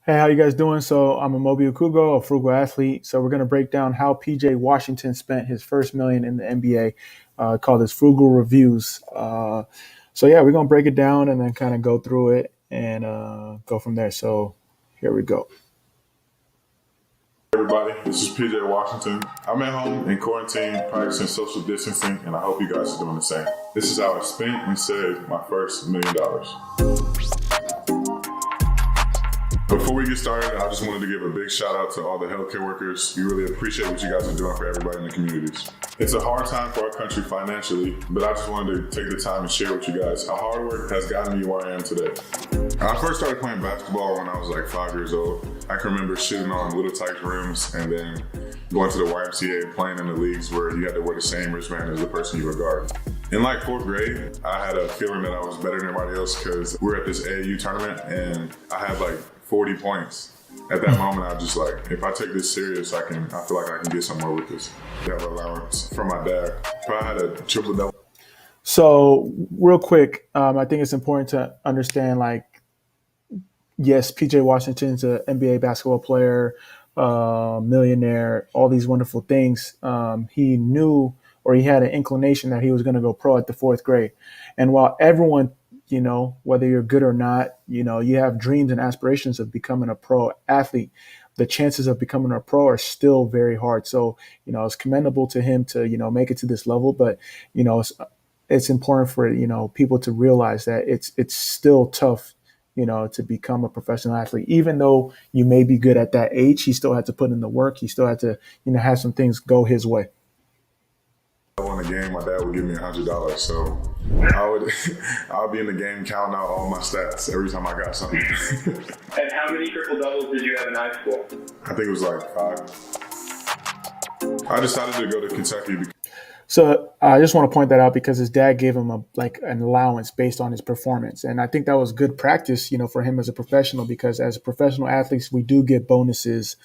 Hey, how you guys doing? So I'm a Mobile Kugo, a frugal athlete. So we're going to break down how PJ Washington spent his first million in the NBA. Called this Frugal Reviews. So yeah, we're going to break it down and then kind of go through it and go from there. So here we go. Everybody, this is PJ Washington. I'm at home in quarantine practicing social distancing, and I hope you guys are doing the same. This is how I spent and saved my first $1 million. Before we get started, I just wanted to give a big shout out to all the healthcare workers. We really appreciate what you guys are doing for everybody in the communities. It's a hard time for our country financially, but I just wanted to take the time and share with you guys how hard work has gotten me where I am today. I first started playing basketball when I was like 5 years old. I can remember shooting on little tight rims and then going to the YMCA and playing in the leagues where you had to wear the same wristband as the person you were guarding. In like fourth grade, I had a feeling that I was better than everybody else because we were at this AAU tournament and I had like 40 points. At that moment, I was just like, if I take this serious, I feel like I can get somewhere with this. I have allowance from my dad. Probably had a triple double. So real quick, I think it's important to understand like, yes, PJ Washington's an NBA basketball player, millionaire, all these wonderful things. He knew or he had an inclination that he was going to go pro at the fourth grade. And while everyone, whether you're good or not, you have dreams and aspirations of becoming a pro athlete, the chances of becoming a pro are still very hard. So, it's commendable to him to, make it to this level, but, it's important for, people to realize that it's still tough to become a professional athlete. Even though you may be good at that age, he still had to put in the work. He still had to, have some things go his way. I won the game, my dad would give me $100. So I would be in the game counting out all my stats every time I got something. And how many triple doubles did you have in high school? I think it was like 5. I decided to go to Kentucky because So I just want to point that out because his dad gave him an allowance based on his performance, and I think that was good practice, for him as a professional. Because as professional athletes, we do get bonuses,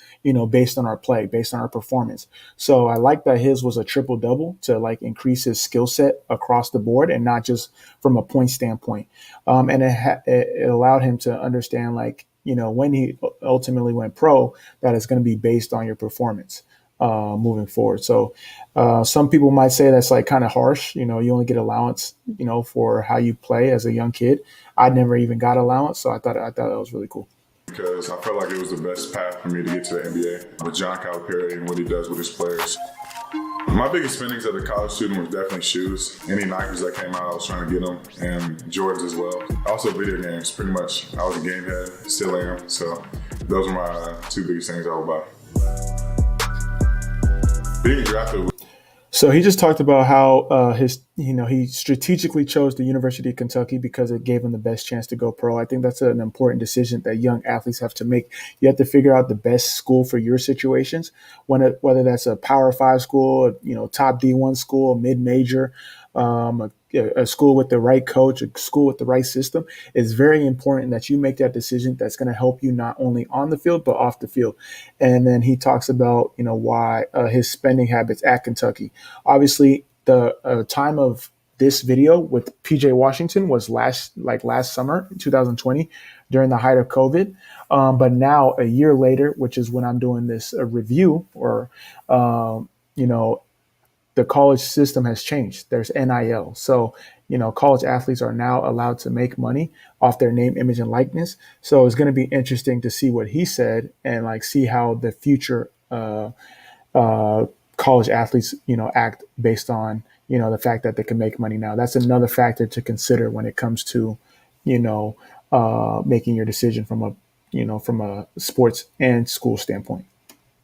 based on our play, based on our performance. So I like that his was a triple double to like increase his skill set across the board and not just from a point standpoint. And it allowed him to understand like when he ultimately went pro that it's going to be based on your performance. Moving forward. So some people might say that's like kind of harsh. You only get allowance, for how you play as a young kid. I never even got allowance, so I thought that was really cool. because I felt like it was the best path for me to get to the NBA with John Calipari and what he does with his players. My biggest spendings as a college student was definitely shoes. Any Nikes that came out, I was trying to get them, and Jordans as well. Also video games, pretty much. I was a game head, still am, so those are my two biggest things I would buy. Being drafted. So he just talked about how he strategically chose the University of Kentucky because it gave him the best chance to go pro. I think that's an important decision that young athletes have to make. You have to figure out the best school for your situations, whether that's a Power Five school, top D1 school, mid major, a school with the right coach, a school with the right system. It's very important that you make that decision that's going to help you not only on the field but off the field. And then he talks about why his spending habits at Kentucky. Obviously, the time of this video with PJ Washington was last summer, 2020, during the height of COVID. But now, a year later, which is when I'm doing this review, or the college system has changed. There's NIL. So, college athletes are now allowed to make money off their name, image, and likeness. So it's going to be interesting to see what he said and like see how the future college athletes, act based on, the fact that they can make money now. That's another factor to consider when it comes to, making your decision from a sports and school standpoint.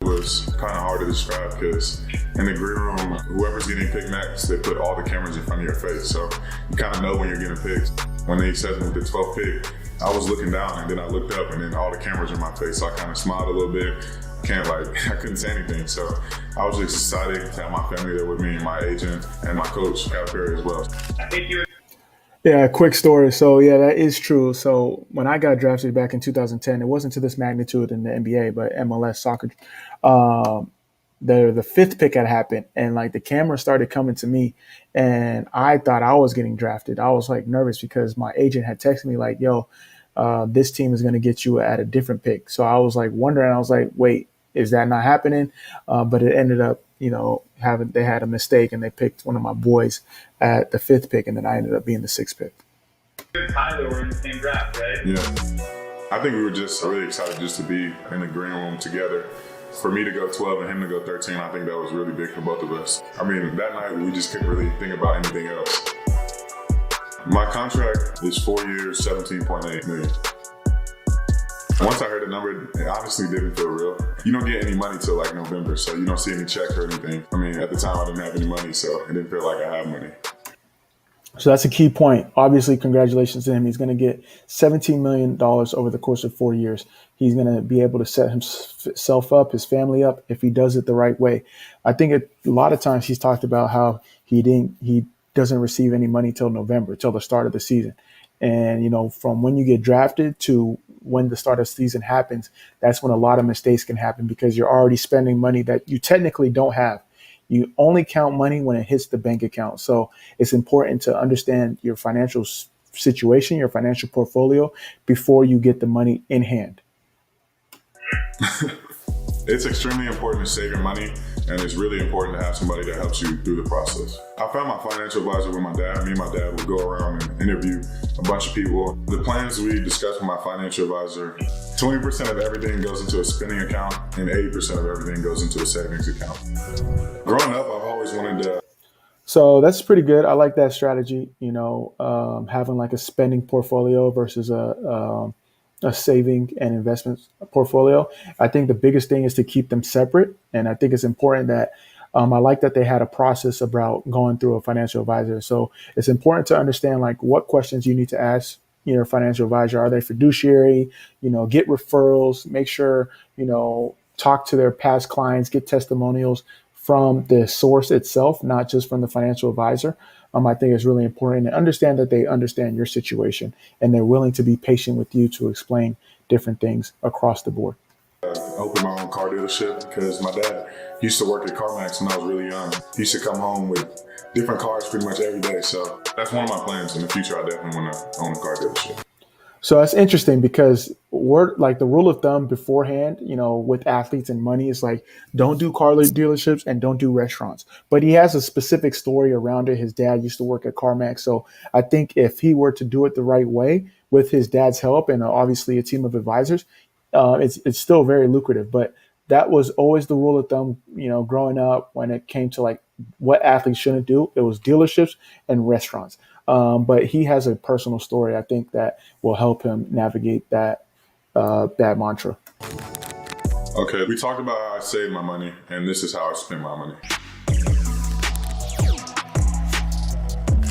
Was kind of hard to describe because in the green room, whoever's getting picked next, they put all the cameras in front of your face. So you kind of know when you're getting picked. When they said with the 12th pick, I was looking down and then I looked up and then all the cameras were in my face. So I kind of smiled a little bit. I couldn't say anything. So I was just excited to have my family there with me, my agent, and my coach, Calipari, as well. I think you're Yeah, quick story. So yeah, that is true. So when I got drafted back in 2010, it wasn't to this magnitude in the NBA, but MLS soccer. Um, the fifth pick had happened, and like the camera started coming to me, and I thought I was getting drafted. I was like nervous because my agent had texted me like, "Yo, this team is going to get you at a different pick. So I was like wondering, I was like, wait, is that not happening? But it ended up, having they had a mistake and they picked one of my boys at the fifth pick, and then I ended up being the sixth pick. Tyler were in the same draft, right? Yeah. I think we were just really excited just to be in the green room together. For me to go 12 and him to go 13, I think that was really big for both of us. I mean, that night we just couldn't really think about anything else. My contract is 4 years, 17.8 million. Once I heard the number, it honestly didn't feel real. You don't get any money till like November, so you don't see any check or anything. I mean, at the time I didn't have any money, so it didn't feel like I had money. So that's a key point. Obviously, congratulations to him. He's going to get $17 million over the course of 4 years. He's going to be able to set himself up, his family up, if he does it the right way. I think a lot of times he's talked about how he doesn't receive any money till November, till the start of the season. And, from when you get drafted to when the start of the season happens, that's when a lot of mistakes can happen because you're already spending money that you technically don't have. You only count money when it hits the bank account. So it's important to understand your financial situation, your financial portfolio before you get the money in hand. It's extremely important to save your money, and it's really important to have somebody that helps you through the process. I found my financial advisor with my dad. Me and my dad would go around and interview a bunch of people. The plans we discussed with my financial advisor, 20% of everything goes into a spending account and 80% of everything goes into a savings account. Growing up, I've always wanted to. So that's pretty good. I like that strategy, having like a spending portfolio versus a saving and investment portfolio. I think the biggest thing is to keep them separate. And I think it's important that I like that they had a process about going through a financial advisor. So it's important to understand like what questions you need to ask your financial advisor. Are they fiduciary? Get referrals, make sure, talk to their past clients, get testimonials from the source itself, not just from the financial advisor. I think it's really important and understand that they understand your situation and they're willing to be patient with you to explain different things across the board. Open my own car dealership because my dad used to work at CarMax when I was really young. He used to come home with different cars pretty much every day. So that's one of my plans in the future. I definitely want to own a car dealership. So that's interesting because we're like the rule of thumb beforehand, with athletes and money is like, don't do car dealerships and don't do restaurants. But he has a specific story around it. His dad used to work at CarMax. So I think if he were to do it the right way with his dad's help and obviously a team of advisors, it's still very lucrative. But that was always the rule of thumb, growing up when it came to like what athletes shouldn't do. It was dealerships and restaurants. But he has a personal story, I think, that will help him navigate that mantra. Okay, we talked about how I save my money, and this is how I spend my money.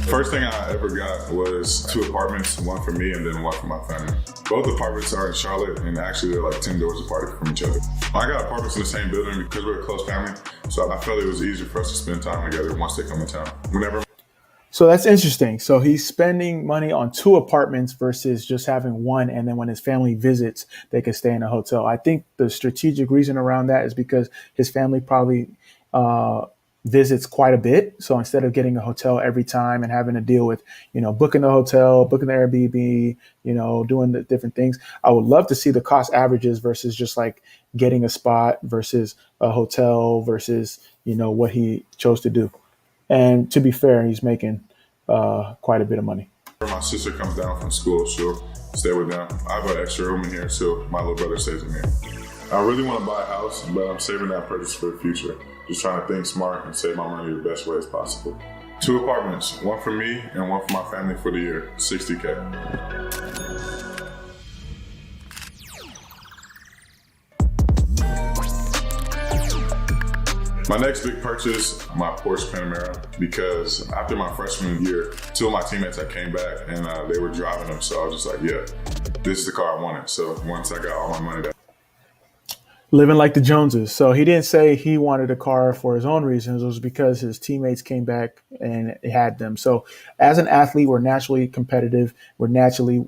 First thing I ever got was 2 apartments, one for me and then one for my family. Both apartments are in Charlotte, and actually they're like 10 doors apart from each other. I got apartments in the same building because we're a close family, so I felt it was easier for us to spend time together once they come to town. So that's interesting. So he's spending money on 2 apartments versus just having one. And then when his family visits, they can stay in a hotel. I think the strategic reason around that is because his family probably visits quite a bit. So instead of getting a hotel every time and having to deal with, booking the hotel, booking the Airbnb, doing the different things, I would love to see the cost averages versus just like getting a spot versus a hotel versus, what he chose to do. And to be fair, he's making quite a bit of money. When my sister comes down from school, she'll stay with them. I have an extra room in here, so my little brother stays in here. I really want to buy a house, but I'm saving that purchase for the future. Just trying to think smart and save my money the best way as possible. 2 apartments, one for me and one for my family for the year, $60K. My next big purchase, my Porsche Panamera, because after my freshman year, 2 of my teammates that came back and they were driving them. So I was just like, yeah, this is the car I wanted. So once I got all my money, living like the Joneses. So he didn't say he wanted a car for his own reasons. It was because his teammates came back and had them. So as an athlete, we're naturally competitive. We're naturally,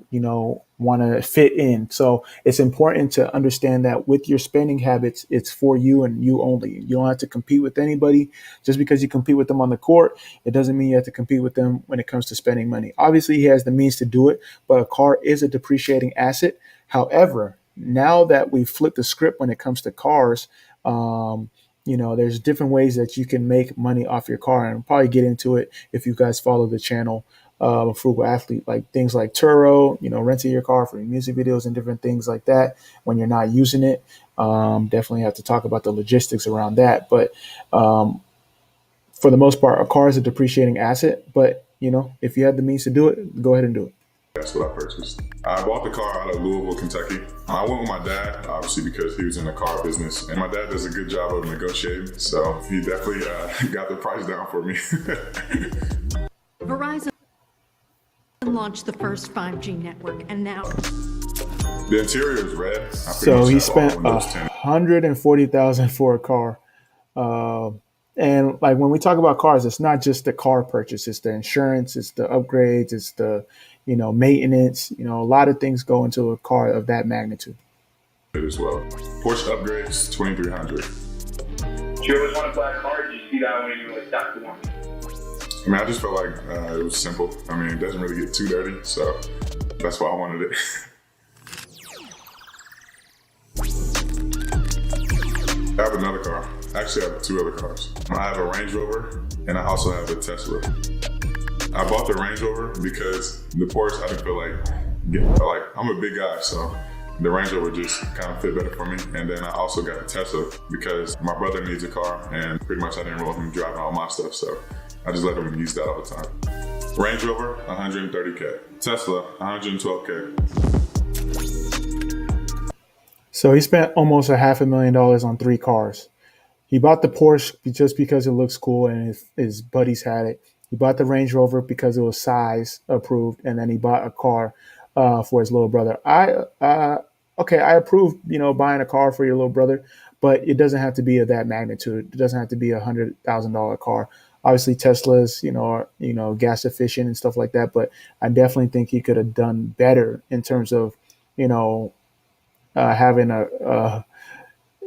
want to fit in. So it's important to understand that with your spending habits, it's for you and you only. You don't have to compete with anybody. Just because you compete with them on the court, it doesn't mean you have to compete with them when it comes to spending money. Obviously, he has the means to do it, but a car is a depreciating asset. However, now that we've flipped the script when it comes to cars, there's different ways that you can make money off your car, and I'll probably get into it if you guys follow the channel, Frugal Athlete, like things like Turo, renting your car for music videos and different things like that when you're not using it. Definitely have to talk about the logistics around that. But for the most part, a car is a depreciating asset. But, if you have the means to do it, go ahead and do it. That's what I purchased. I bought the car out of Louisville, Kentucky. I went with my dad, obviously, because he was in the car business. And my dad does a good job of negotiating. So he definitely got the price down for me. Verizon launched the first 5G network, and now The interior is red. I pretty So much he have all spent windows tinted. $140,000 for a car. And like when we talk about cars, it's not just the car purchase; it's the insurance, it's the upgrades, it's the maintenance. A lot of things go into a car of that magnitude. As well. Porsche upgrades 2300. Did you always want a black car? Did you see that when you like stopped the one? I mean, I just felt like it was simple. I mean, it doesn't really get too dirty, so that's why I wanted it. I have another car. Actually, I have two other cars. I have a Range Rover, and I also have a Tesla. I bought the Range Rover because the Porsche, I didn't feel like I'm a big guy, so the Range Rover just kind of fit better for me. And then I also got a Tesla because my brother needs a car, and pretty much I didn't want him driving all my stuff, so I just let him use that all the time. Range Rover, 130K. Tesla, 112K. So he spent almost $500,000 on three cars. He bought the Porsche just because it looks cool and his buddies had it. He bought the Range Rover because it was size approved, and then he bought a car for his little brother. I approve, buying a car for your little brother, but it doesn't have to be of that magnitude. It doesn't have to be $100,000 car. Obviously, Teslas, are gas efficient and stuff like that, but I definitely think he could have done better in terms of, having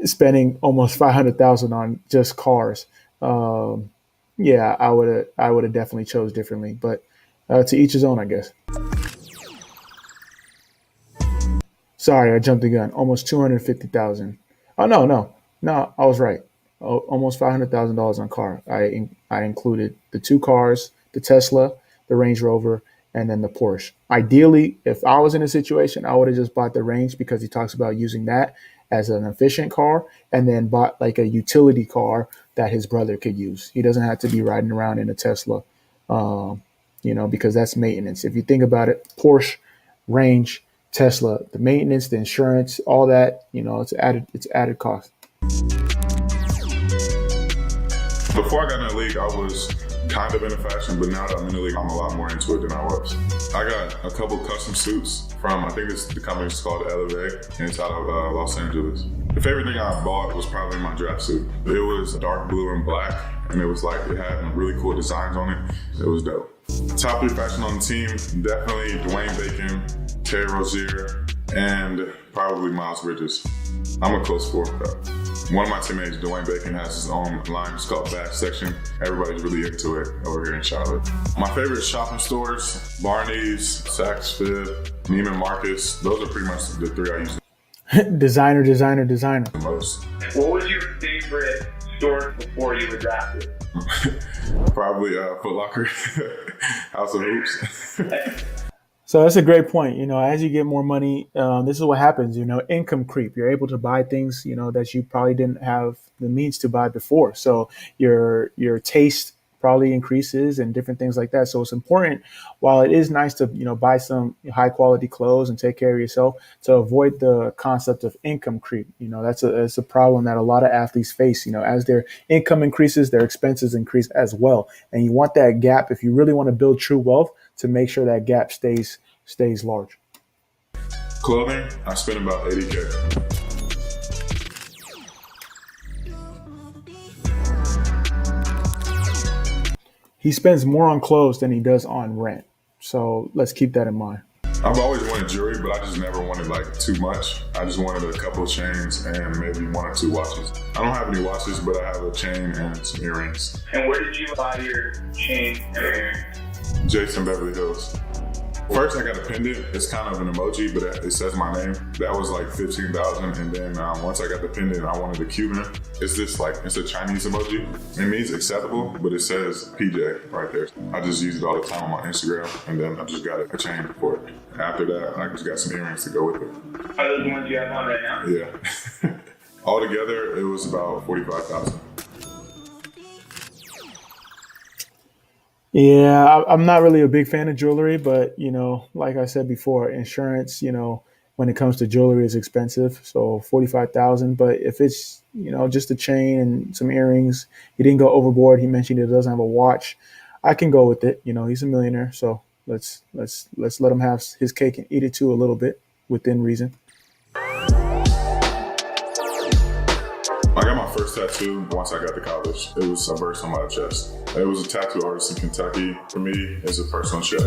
spending almost 500,000 on just cars. Yeah, I would have definitely chose differently, but to each his own, I guess. Sorry, I jumped the gun. Almost 250,000. Oh no, I was right. Almost $500,000 on car. I included the two cars, the Tesla, the Range Rover, and then the Porsche. Ideally, if I was in a situation, I would have just bought the Range because he talks about using that as an efficient car, and then bought like a utility car that his brother could use. He doesn't have to be riding around in a Tesla, because that's maintenance. If you think about it, Porsche, Range, Tesla, the maintenance, the insurance, all that, it's added cost. Before I got in the league, I was kind of into fashion, but now that I'm in the league, I'm a lot more into it than I was. I got a couple custom suits from, I think the company is called Elevate, and it's out of Los Angeles. The favorite thing I bought was probably my draft suit. It was dark blue and black, and it was like, it had really cool designs on it. It was dope. Top three fashion on the team, definitely Dwayne Bacon, Terry Rozier, and probably Miles Bridges. I'm a close fourth though. One of my teammates, Dwayne Bacon, has his own line. It's called Back Section. Everybody's really into it over here in Charlotte. My favorite shopping stores, Barney's, Saks Fifth, Neiman Marcus. Those are pretty much the three I use Designer. the most. What was your favorite store before you were drafted? Probably Foot Locker, House of Hoops. So that's a great point. As you get more money, this is what happens. Income creep. You're able to buy things, that you probably didn't have the means to buy before. So your taste probably increases and different things like that. So it's important, while it is nice to, buy some high quality clothes and take care of yourself, to avoid the concept of income creep. That's a problem that a lot of athletes face. As their income increases, their expenses increase as well. And you want that gap, if you really want to build true wealth, to make sure that gap stays large. Clothing, I spent about 80K. He spends more on clothes than he does on rent. So let's keep that in mind. I've always wanted jewelry, but I just never wanted like too much. I just wanted a couple of chains and maybe one or two watches. I don't have any watches, but I have a chain and some earrings. And where did you buy your chain and earrings? Jason Beverly Hills. First, I got a pendant. It's kind of an emoji, but it says my name. That was like 15,000. And then once I got the pendant, I wanted a Cuban. It's this like, it's a Chinese emoji. It means acceptable, but it says PJ right there. I just use it all the time on my Instagram, and then I just got a chain for it. After that, I just got some earrings to go with it. Are those the ones you have on right now? Yeah. Altogether, it was about 45,000. Yeah, I'm not really a big fan of jewelry, but like I said before, insurance, when it comes to jewelry is expensive. So 45,000, but if it's just a chain and some earrings, he didn't go overboard. He mentioned he doesn't have a watch. I can go with it. He's a millionaire, so let's let him have his cake and eat it too a little bit within reason. I got my first tattoo once I got to college. It was a verse on my chest. It was a tattoo artist in Kentucky. For me, it's a personal chef.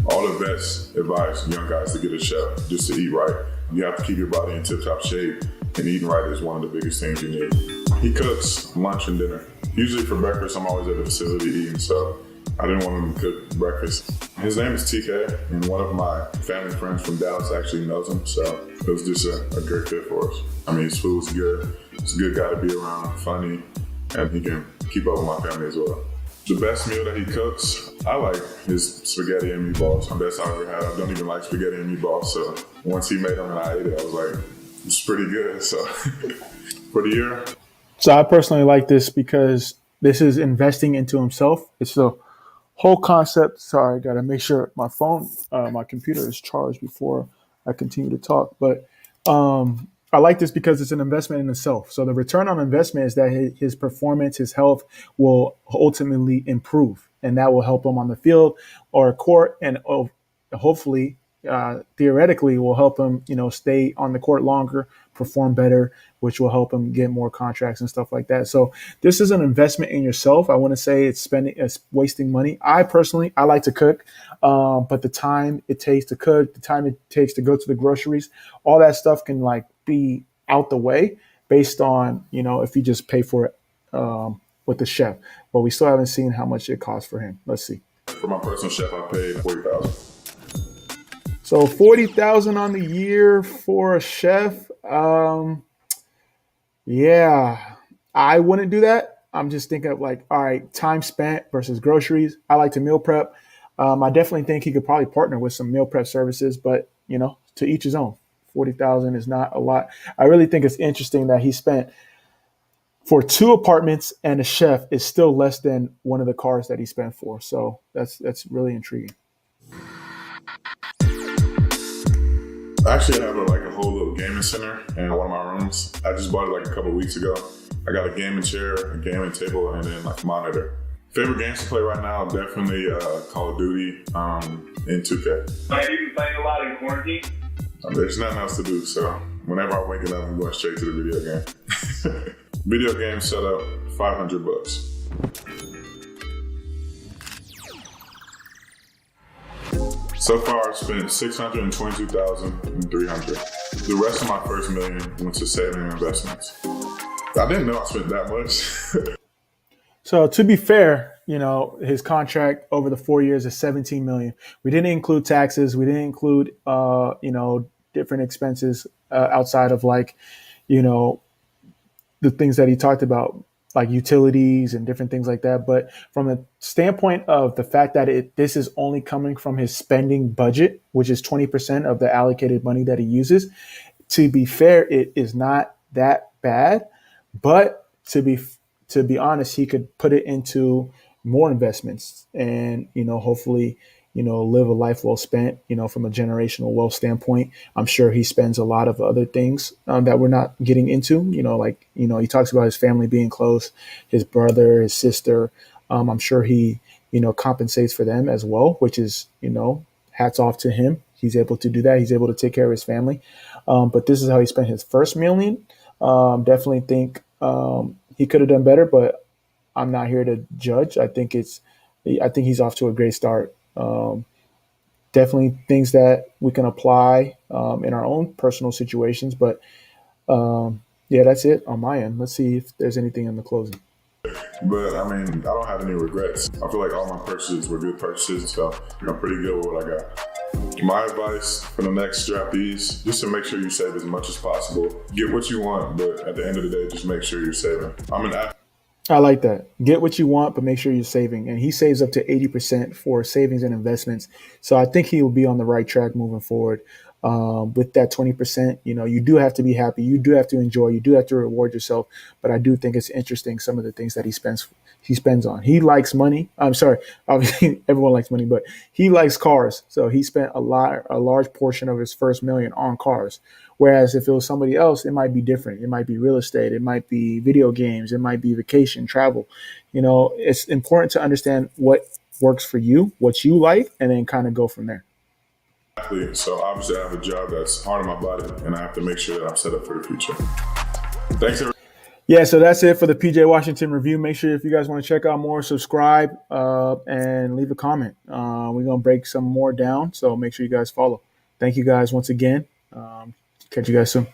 All the vets advise young guys to get a chef just to eat right. You have to keep your body in tip-top shape, and eating right is one of the biggest things you need. He cooks lunch and dinner. Usually for breakfast, I'm always at the facility eating, so I didn't want him to cook breakfast. His name is TK, and one of my family friends from Dallas actually knows him, so it was just a great fit for us. I mean, his food's good. He's a good guy to be around, funny, and he can keep up with my family as well. The best meal that he cooks, I like his spaghetti and meatballs. The best I ever had. I don't even like spaghetti and meatballs, so once he made them and I ate it, I was like, it's pretty good. So for the year. So I personally like this because this is investing into himself. It's the whole concept. Sorry, I got to make sure my computer is charged before I continue to talk. But I like this because it's an investment in itself. So the return on investment is that his performance, his health will ultimately improve, and that will help him on the field or court, and hopefully, theoretically, will help him, stay on the court longer, perform better, which will help him get more contracts and stuff like that. So this is an investment in yourself. I want to say it's wasting money. I like to cook, but the time it takes to cook, the time it takes to go to the groceries, all that stuff can be out the way based on, if you just pay for it with the chef. But we still haven't seen how much it costs for him. Let's see. For my personal chef, I paid 40,000. So 40,000 on the year for a chef. Yeah, I wouldn't do that. I'm just thinking of all right, time spent versus groceries. I like to meal prep. I definitely think he could probably partner with some meal prep services, but to each his own. 40,000 is not a lot. I really think it's interesting that he spent for 2 apartments and a chef is still less than one of the cars that he spent for. So that's really intriguing. I actually have a whole little gaming center in one of my rooms. I just bought it a couple weeks ago. I got a gaming chair, a gaming table, and then a monitor. Favorite games to play right now, definitely Call of Duty and 2K. Have you been playing a lot in quarantine? There's nothing else to do, so whenever I wake up, I'm going straight to the video game. Video game setup, $500. So far, I've spent $622,300. The rest of my first million went to saving and investments. I didn't know I spent that much. So to be fair, his contract over the 4 years is 17 million. We didn't include taxes. We didn't include, different expenses outside of the things that he talked about, like utilities and different things like that. But from a standpoint of the fact that this is only coming from his spending budget, which is 20% of the allocated money that he uses, to be fair, it is not that bad. But to be honest, he could put it into more investments and, hopefully, live a life well spent, from a generational wealth standpoint. I'm sure he spends a lot of other things that we're not getting into, he talks about his family being close, his brother, his sister. I'm sure he, compensates for them as well, which is, hats off to him. He's able to do that. He's able to take care of his family. But this is how he spent his first million. Definitely think he could have done better, but I'm not here to judge. I think he's off to a great start. definitely things that we can apply in our own personal situations. But yeah, that's it on my end. Let's see if there's anything in the closing. But I mean, I don't have any regrets. I feel like all my purchases were good purchases, so I'm pretty good with what I got. My advice for the next draftees, just to make sure you save as much as possible. Get what you want, but at the end of the day, just make sure you're saving. I'm an athlete. I like that. Get what you want, but make sure you're saving. And he saves up to 80% for savings and investments. So I think he will be on the right track moving forward. With that 20%, you do have to be happy. You do have to enjoy. You do have to reward yourself. But I do think it's interesting some of the things that he spends on. He likes money. I'm sorry. Obviously, everyone likes money, but he likes cars. So he spent a large portion of his first million on cars. Whereas if it was somebody else, it might be different. It might be real estate. It might be video games. It might be vacation, travel. It's important to understand what works for you, what you like, and then kind of go from there. So obviously, I have a job that's hard on my body, and I have to make sure that I'm set up for the future. Thanks, everybody. Yeah, so that's it for the PJ Washington review. Make sure if you guys want to check out more, subscribe and leave a comment. We're going to break some more down, so make sure you guys follow. Thank you guys once again. Catch you guys soon.